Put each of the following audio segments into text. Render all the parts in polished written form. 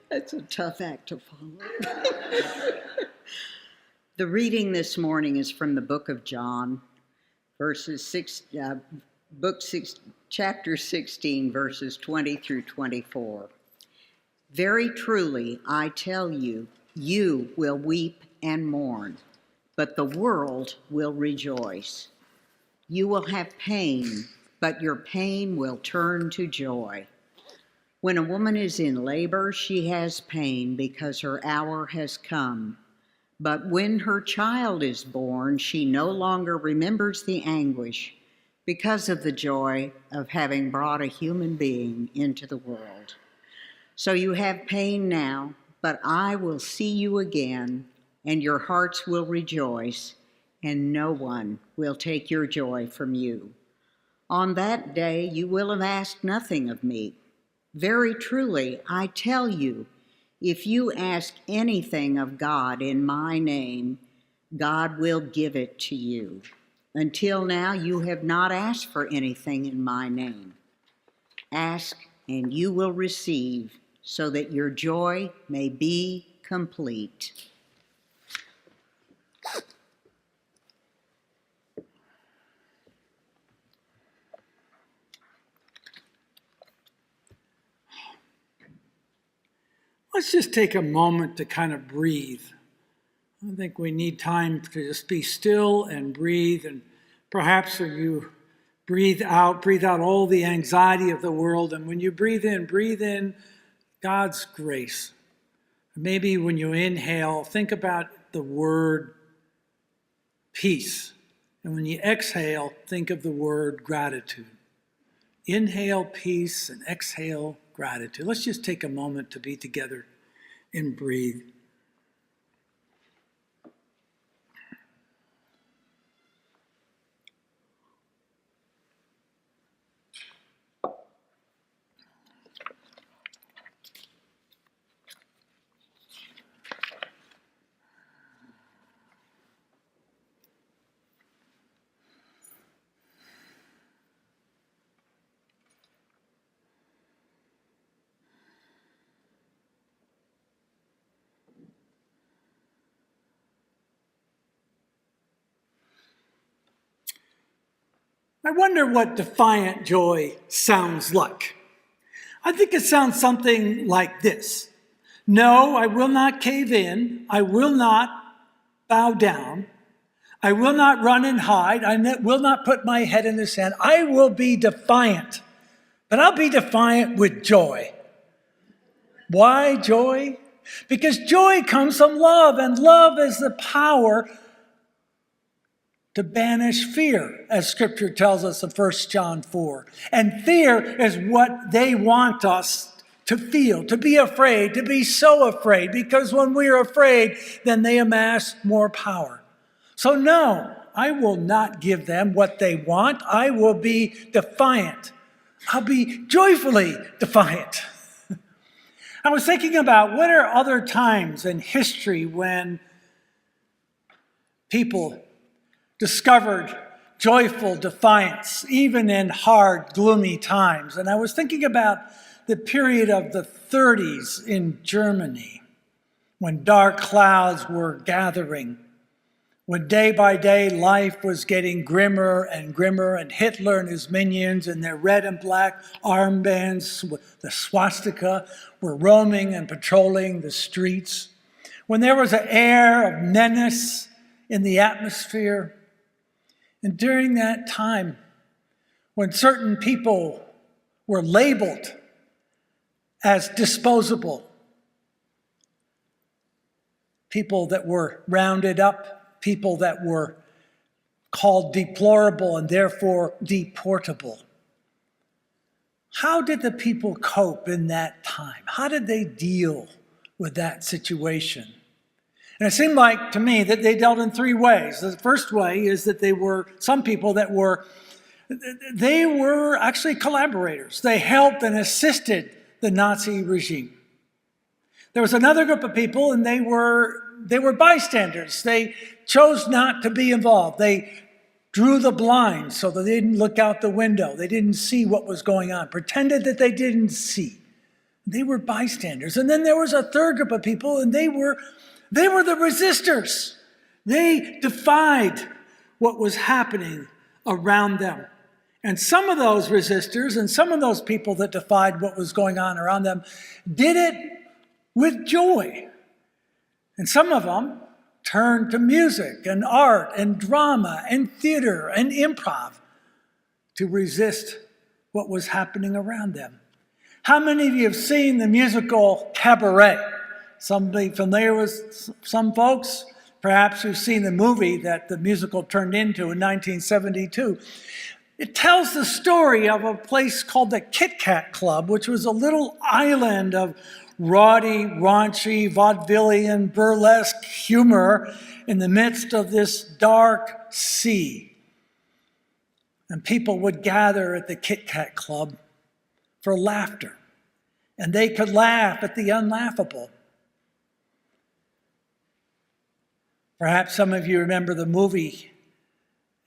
That's a tough act to follow. The reading this morning is from the book of John, chapter 16, verses 20 through 24. Very truly, I tell you, you will weep and mourn, but the world will rejoice. You will have pain, but your pain will turn to joy. When a woman is in labor, she has pain because her hour has come. But when her child is born, she no longer remembers the anguish because of the joy of having brought a human being into the world. So you have pain now, but I will see you again, and your hearts will rejoice, and no one will take your joy from you. On that day you will have asked nothing of me. Very truly, I tell you, if you ask anything of God in my name, God will give it to you. Until now, you have not asked for anything in my name. Ask, and you will receive, so that your joy may be complete. Let's just take a moment to kind of breathe. I think we need time to just be still and breathe. And perhaps you breathe out all the anxiety of the world. And when you breathe in God's grace. Maybe when you inhale, think about the word peace. And when you exhale, think of the word gratitude. Inhale peace and exhale gratitude. Let's just take a moment to be together and breathe. I wonder what defiant joy sounds like. I think it sounds something like this. No, I will not cave in. I will not bow down. I will not run and hide. I will not put my head in the sand. I will be defiant, but I'll be defiant with joy. Why joy? Because joy comes from love, and love is the power to banish fear, as Scripture tells us in 1 John 4. And fear is what they want us to feel, to be afraid, to be so afraid, because when we're afraid, then they amass more power. So no, I will not give them what they want. I will be defiant. I'll be joyfully defiant. I was thinking about what are other times in history when people discovered joyful defiance, even in hard, gloomy times. And I was thinking about the period of the 30s in Germany, when dark clouds were gathering, when day by day life was getting grimmer, and Hitler and his minions in their red and black armbands with the swastika were roaming and patrolling the streets, when there was an air of menace in the atmosphere. And during that time, when certain people were labeled as disposable, people that were rounded up, people that were called deplorable and therefore deportable. How did the people cope in that time? How did they deal with that situation? And it seemed like to me that they dealt in three ways. The first way is that they were some people that were actually collaborators. They helped and assisted the Nazi regime. There was another group of people, and they were bystanders. They chose not to be involved. They drew the blinds so that they didn't look out the window. They didn't see what was going on, pretended that they didn't see. They were bystanders. And then there was a third group of people, and they were the resistors. They defied what was happening around them. And some of those resistors and some of those people that defied what was going on around them did it with joy. And some of them turned to music and art and drama and theater and improv to resist what was happening around them. How many of you have seen the musical Cabaret? Somebody familiar with some folks? Perhaps you've seen the movie that the musical turned into in 1972. It tells the story of a place called the Kit Kat Club, which was a little island of raudy, raunchy, vaudevillian, burlesque humor in the midst of this dark sea. And people would gather at the Kit Kat Club for laughter. And they could laugh at the unlaughable. Perhaps some of you remember the movie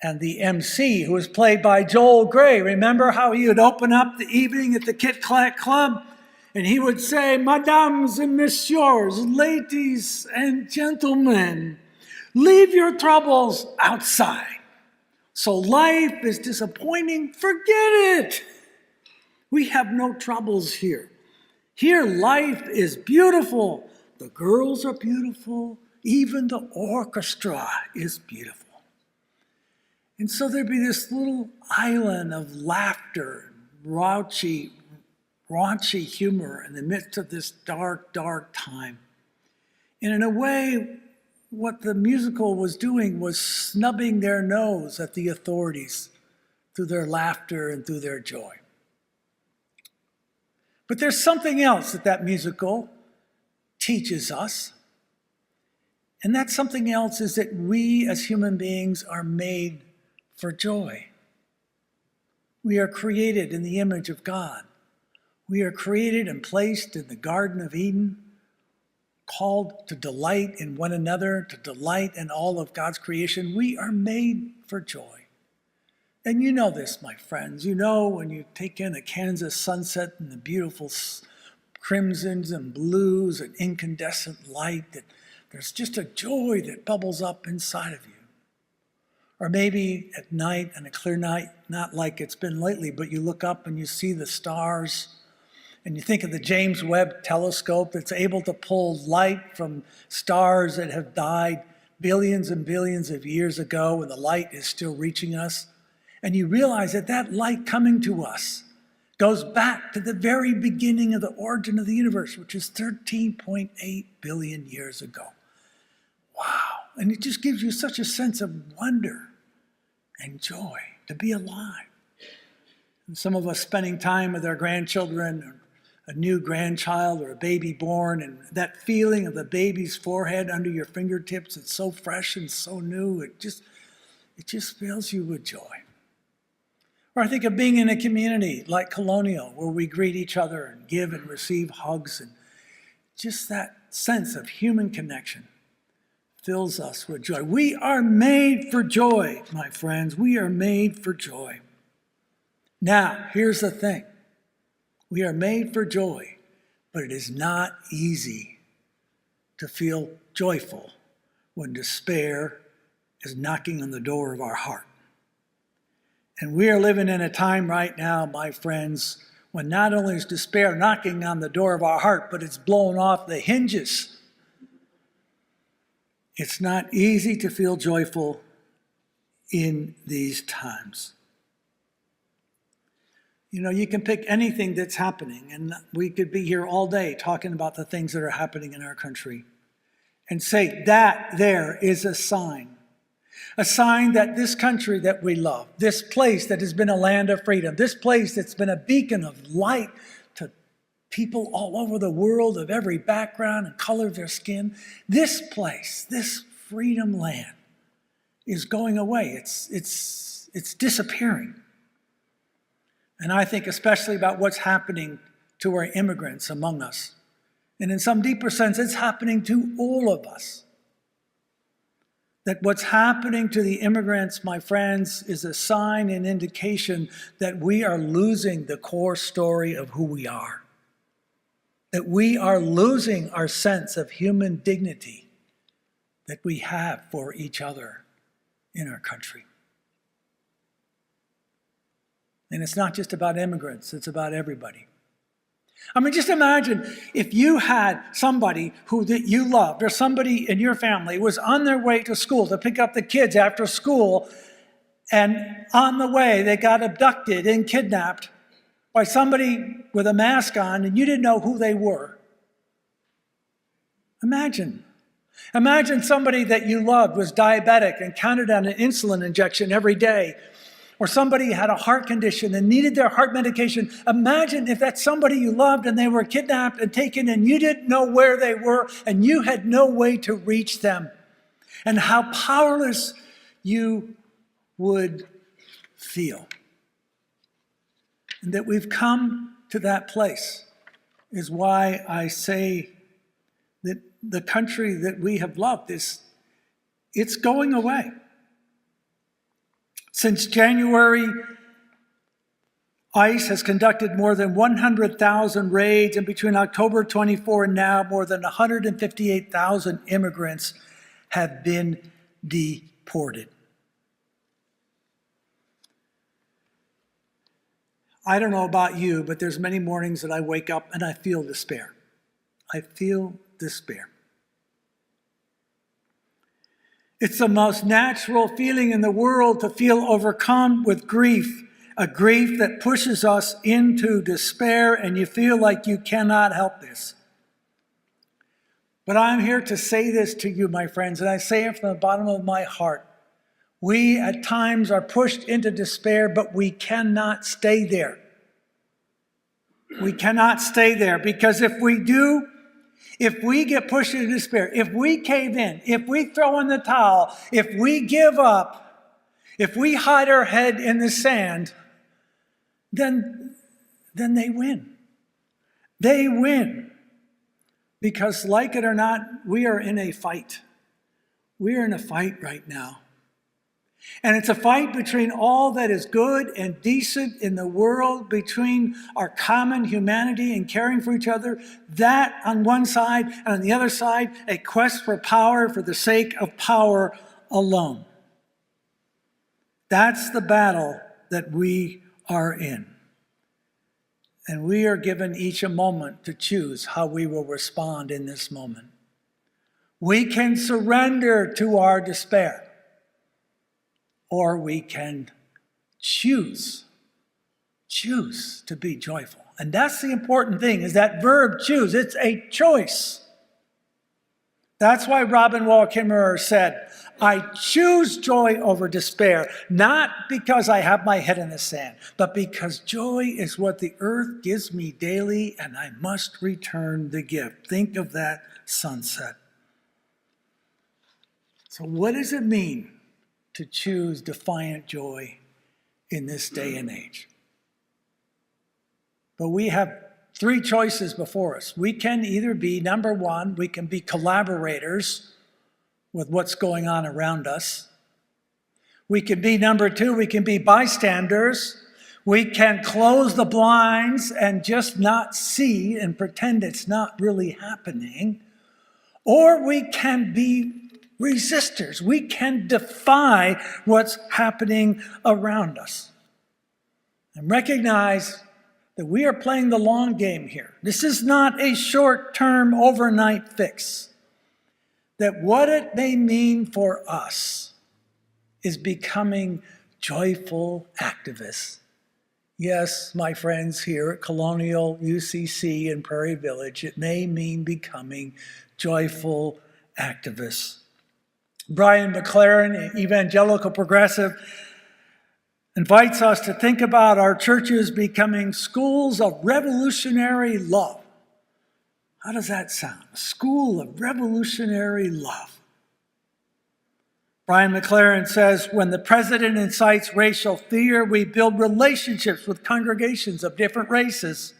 and the MC, who was played by Joel Grey. Remember how he would open up the evening at the Kit Kat Club? And he would say, "Mesdames and messieurs, ladies and gentlemen, leave your troubles outside. So life is disappointing, forget it. We have no troubles here. Here life is beautiful. The girls are beautiful. Even the orchestra is beautiful." And so there'd be this little island of laughter, raunchy humor in the midst of this dark, dark time. And in a way, what the musical was doing was snubbing their nose at the authorities through their laughter and through their joy. But there's something else that musical teaches us. And that something else is that we as human beings are made for joy. We are created in the image of God. We are created and placed in the Garden of Eden, called to delight in one another, to delight in all of God's creation. We are made for joy. And you know this, my friends. You know when you take in a Kansas sunset and the beautiful crimsons and blues and incandescent light, that there's just a joy that bubbles up inside of you. Or maybe at night, on a clear night, not like it's been lately, but you look up and you see the stars, and you think of the James Webb telescope that's able to pull light from stars that have died billions and billions of years ago, and the light is still reaching us. And you realize that that light coming to us goes back to the very beginning of the origin of the universe, which is 13.8 billion years ago. Wow. And it just gives you such a sense of wonder and joy to be alive. And some of us spending time with our grandchildren, or a new grandchild or a baby born, and that feeling of the baby's forehead under your fingertips, it's so fresh and so new, it just fills you with joy. Or I think of being in a community like Colonial, where we greet each other and give and receive hugs, and just that sense of human connection fills us with joy. We are made for joy, my friends. We are made for joy. Now, here's the thing. We are made for joy, but it is not easy to feel joyful when despair is knocking on the door of our heart. And we are living in a time right now, my friends, when not only is despair knocking on the door of our heart, but it's blowing off the hinges. It's not easy to feel joyful in these times. You know, you can pick anything that's happening, and we could be here all day talking about the things that are happening in our country and say that there is a sign that this country that we love, this place that has been a land of freedom, this place that's been a beacon of light to people all over the world of every background and color of their skin, this place, this freedom land is going away. It's disappearing. And I think especially about what's happening to our immigrants among us. And in some deeper sense, it's happening to all of us. That what's happening to the immigrants, my friends, is a sign and indication that we are losing the core story of who we are. that we are losing our sense of human dignity that we have for each other in our country. And it's not just about immigrants, it's about everybody. I mean, just imagine if you had somebody that you loved, or somebody in your family was on their way to school to pick up the kids after school, and on the way they got abducted and kidnapped by somebody with a mask on, and you didn't know who they were. Imagine somebody that you loved was diabetic and counted on an insulin injection every day, or somebody had a heart condition and needed their heart medication. Imagine if that's somebody you loved and they were kidnapped and taken and you didn't know where they were and you had no way to reach them, and how powerless you would feel. And that we've come to that place is why I say that the country that we have loved it's going away. Since January, ICE has conducted more than 100,000 raids, and between October 24 and now, more than 158,000 immigrants have been deported. I don't know about you, but there's many mornings that I wake up and I feel despair. I feel despair. It's the most natural feeling in the world to feel overcome with grief, a grief that pushes us into despair, and you feel like you cannot help this. But I'm here to say this to you, my friends, and I say it from the bottom of my heart. We at times are pushed into despair, but we cannot stay there. We cannot stay there, because if we do, if we get pushed into despair, if we cave in, if we throw in the towel, if we give up, if we hide our head in the sand, then they win. They win. Because like it or not, we are in a fight. We are in a fight right now. And it's a fight between all that is good and decent in the world, between our common humanity and caring for each other. That on one side, and on the other side, a quest for power for the sake of power alone. That's the battle that we are in. And we are given each a moment to choose how we will respond in this moment. We can surrender to our despair, or we can choose to be joyful. And that's the important thing, is that verb choose. It's a choice. That's why Robin Wall Kimmerer said, I choose joy over despair, not because I have my head in the sand, but because joy is what the earth gives me daily, and I must return the gift. Think of that sunset. So what does it mean to choose defiant joy in this day and age? But we have three choices before us. We can either be, number one, we can be collaborators with what's going on around us. We can be, number two, we can be bystanders. We can close the blinds and just not see and pretend it's not really happening. Or we can be resistors. We can defy what's happening around us and recognize that we are playing the long game here. This is not a short-term overnight fix. That what it may mean for us is becoming joyful activists. Yes, my friends here at Colonial, UCC, and Prairie Village, it may mean becoming joyful activists. Brian McLaren, an evangelical progressive, invites us to think about our churches becoming schools of revolutionary love. How does that sound? A school of revolutionary love. Brian McLaren says, when the president incites racial fear, we build relationships with congregations of different races.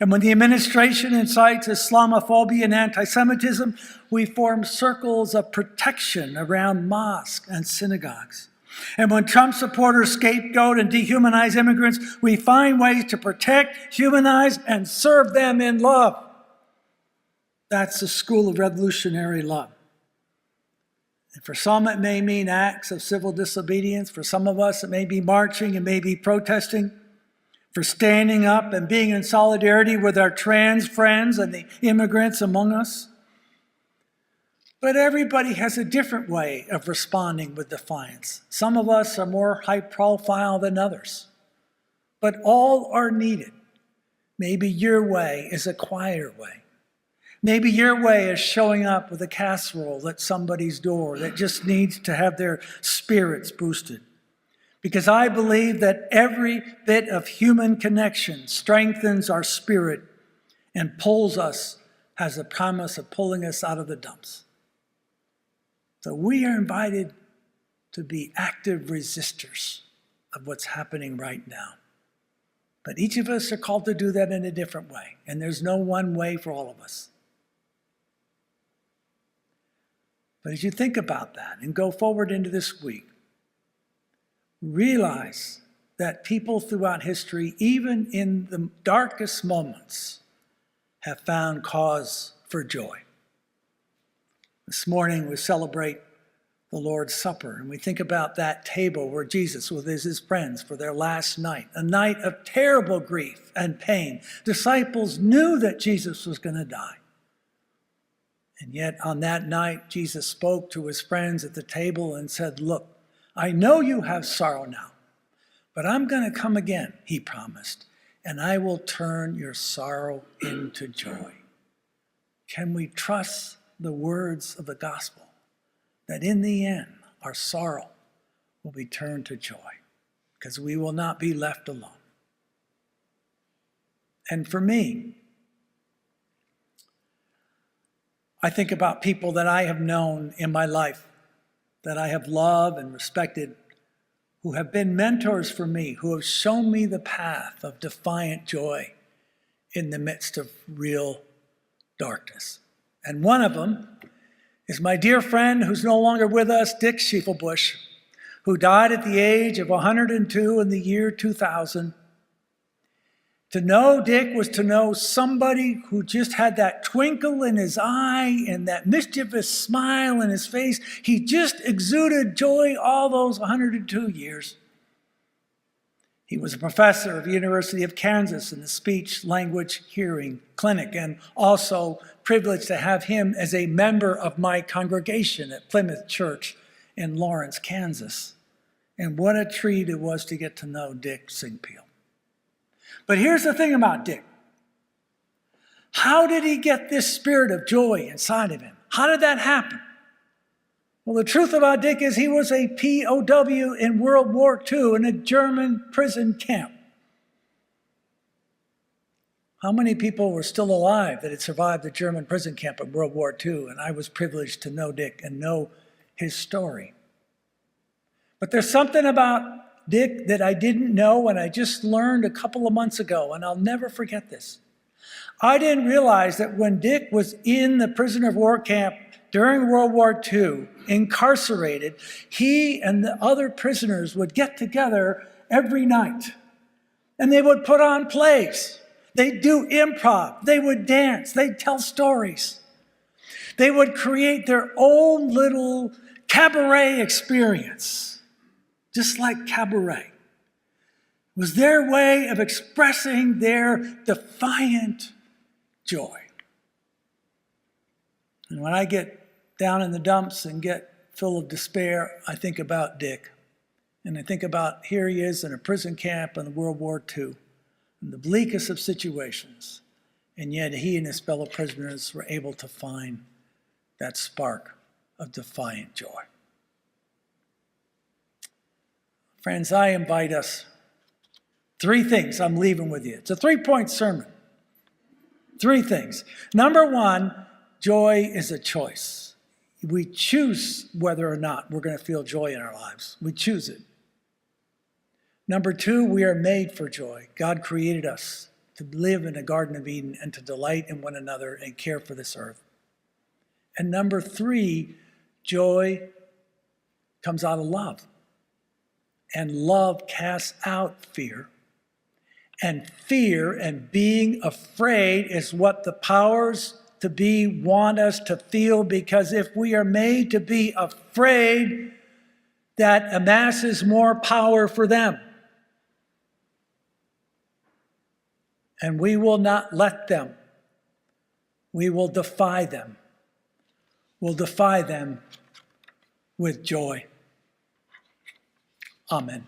And when the administration incites Islamophobia and anti-Semitism, we form circles of protection around mosques and synagogues. And when Trump supporters scapegoat and dehumanize immigrants, we find ways to protect, humanize, and serve them in love. That's the school of revolutionary love. And for some, it may mean acts of civil disobedience. For some of us, it may be marching, it may be protesting, for standing up and being in solidarity with our trans friends and the immigrants among us. But everybody has a different way of responding with defiance. Some of us are more high profile than others, but all are needed. Maybe your way is a quieter way. Maybe your way is showing up with a casserole at somebody's door that just needs to have their spirits boosted. Because I believe that every bit of human connection strengthens our spirit and pulls us, has a promise of pulling us out of the dumps. So we are invited to be active resistors of what's happening right now. But each of us are called to do that in a different way, and there's no one way for all of us. But as you think about that and go forward into this week, realize that people throughout history, even in the darkest moments, have found cause for joy. This morning we celebrate the Lord's Supper, and we think about that table where Jesus was with his friends for their last night, a night of terrible grief and pain. Disciples knew that Jesus was going to die. And yet on that night, Jesus spoke to his friends at the table and said, "Look, I know you have sorrow now, but I'm going to come again," he promised, "and I will turn your sorrow into joy." Can we trust the words of the gospel that in the end, our sorrow will be turned to joy because we will not be left alone? And for me, I think about people that I have known in my life, that I have loved and respected, who have been mentors for me, who have shown me the path of defiant joy in the midst of real darkness. And one of them is my dear friend who's no longer with us, Dick Schiefelbusch, who died at the age of 102 in the year 2000. To know Dick was to know somebody who just had that twinkle in his eye and that mischievous smile in his face. He just exuded joy all those 102 years. He was a professor of the University of Kansas in the speech language hearing clinic, and also privileged to have him as a member of my congregation at Plymouth Church in Lawrence, Kansas. And what a treat it was to get to know Dick Singpeel. But here's the thing about Dick. How did he get this spirit of joy inside of him? How did that happen? Well, the truth about Dick is he was a POW in World War II in a German prison camp. How many people were still alive that had survived the German prison camp in World War II? And I was privileged to know Dick and know his story. But there's something about Dick that I didn't know, and I just learned a couple of months ago, and I'll never forget this. I didn't realize that when Dick was in the prisoner of war camp during World War II, incarcerated, he and the other prisoners would get together every night, and they would put on plays. They'd do improv. They would dance. They'd tell stories. They would create their own little cabaret experience. Just like cabaret. It was their way of expressing their defiant joy. And when I get down in the dumps and get full of despair, I think about Dick. And I think about here he is in a prison camp in World War II, in the bleakest of situations. And yet he and his fellow prisoners were able to find that spark of defiant joy. Friends, I invite us. 3 things I'm leaving with you. It's a 3-point sermon. 3 things. Number 1, joy is a choice. We choose whether or not we're going to feel joy in our lives. We choose it. Number 2, we are made for joy. God created us to live in a Garden of Eden and to delight in one another and care for this earth. And number 3, joy comes out of love. And love casts out fear. And fear and being afraid is what the powers want us to feel, because if we are made to be afraid, that amasses more power for them. And we will not let them. We will defy them. We'll defy them with joy. Amen.